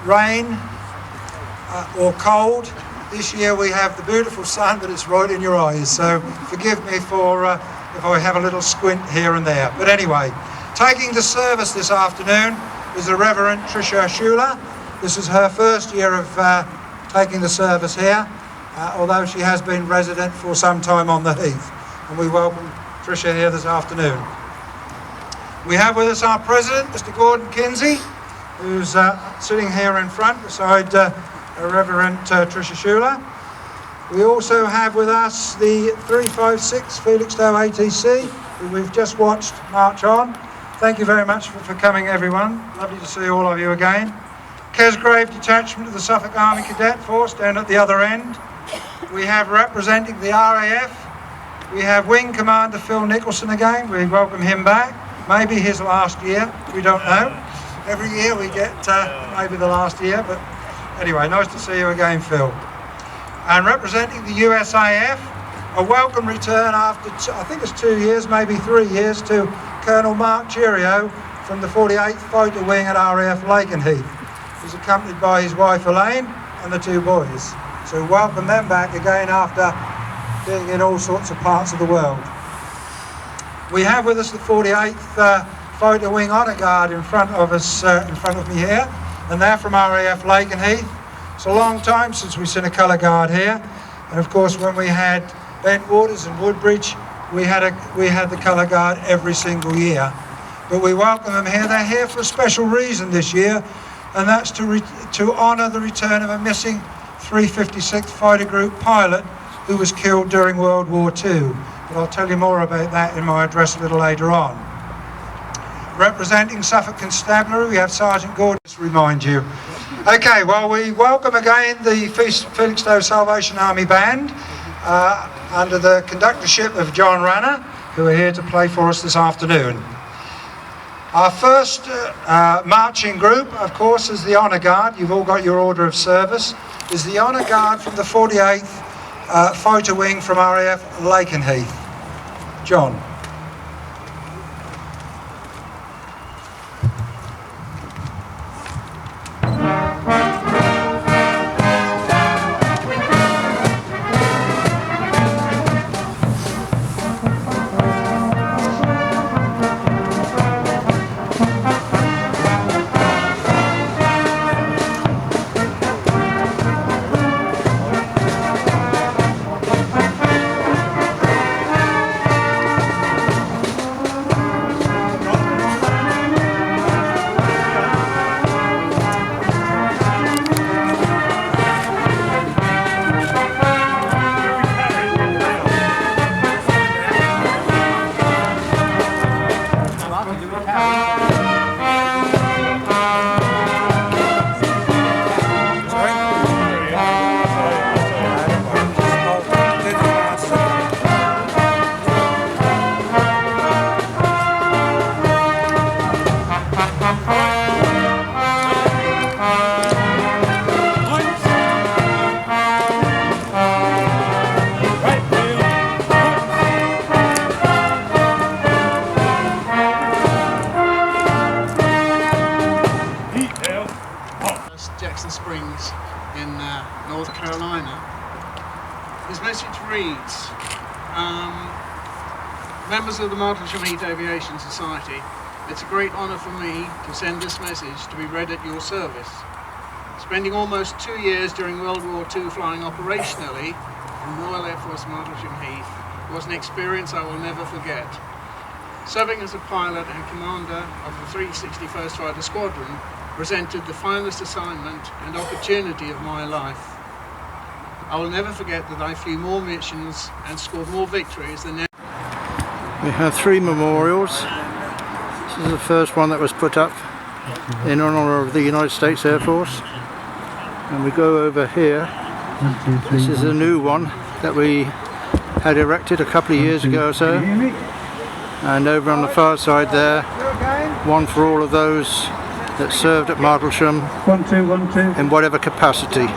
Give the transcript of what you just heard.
rain or cold. This year we have the beautiful sun, but it's right in your eyes, so forgive me for if I have a little squint here and there. But anyway, taking the service this afternoon is the Reverend Tricia Schuler. This is her first year of taking the service here, although she has been resident for some time on the Heath. And we welcome Tricia here this afternoon. We have with us our President, Mr. Gordon Kinsey, who's sitting here in front beside Reverend Tricia Schuler. We also have with us the 356 Felixstowe ATC, who we've just watched march on. Thank you very much for coming, everyone. Lovely to see all of you again. Kesgrave Detachment of the Suffolk Army Cadet Force down at the other end. We have representing the RAF, we have Wing Commander Phil Nicholson again. We welcome him back. Maybe his last year, we don't know. Every year we get maybe the last year, but anyway, nice to see you again, Phil. And representing the USAF, a welcome return after, I think it's 2 years, maybe 3 years, to Colonel Mark Cheerio from the 48th Fighter Wing at RAF Lakenheath. He's accompanied by his wife Elaine and the 2 boys. So welcome them back again after being in all sorts of parts of the world. We have with us the 48th Fighter Wing Honour Guard in front of us, in front of me here, and they're from RAF Lakenheath. It's a long time since we've seen a colour guard here, and of course when we had Bentwaters and Woodbridge, we had the colour guard every single year. But we welcome them here. They're here for a special reason this year, and that's to honour the return of a missing 356th Fighter Group pilot who was killed during World War II. But I'll tell you more about that in my address a little later on. Representing Suffolk Constabulary, we have Sergeant Gordon, to remind you. Okay, well, we welcome again the Felixstowe Salvation Army Band under the conductorship of John Ranner, who are here to play for us this afternoon. Our first marching group, of course, is the Honour Guard. You've all got your order of service. Is the Honour Guard from the 48th Fighter Wing from RAF Lakenheath. John. In North Carolina. His message reads, members of the Martlesham Heath Aviation Society, it's a great honour for me to send this message to be read at your service. Spending almost 2 years during World War II flying operationally in Royal Air Force Martlesham Heath was an experience I will never forget. Serving as a pilot and commander of the 361st Fighter Squadron presented the finest assignment and opportunity of my life. I will never forget that I flew more missions and scored more victories than ever. We have 3 memorials. This is the first one that was put up in honour of the United States Air Force. And we go over here. This is a new one that we had erected a couple of years ago or so. And over on the far side there, one for all of those that served at Martlesham in whatever capacity.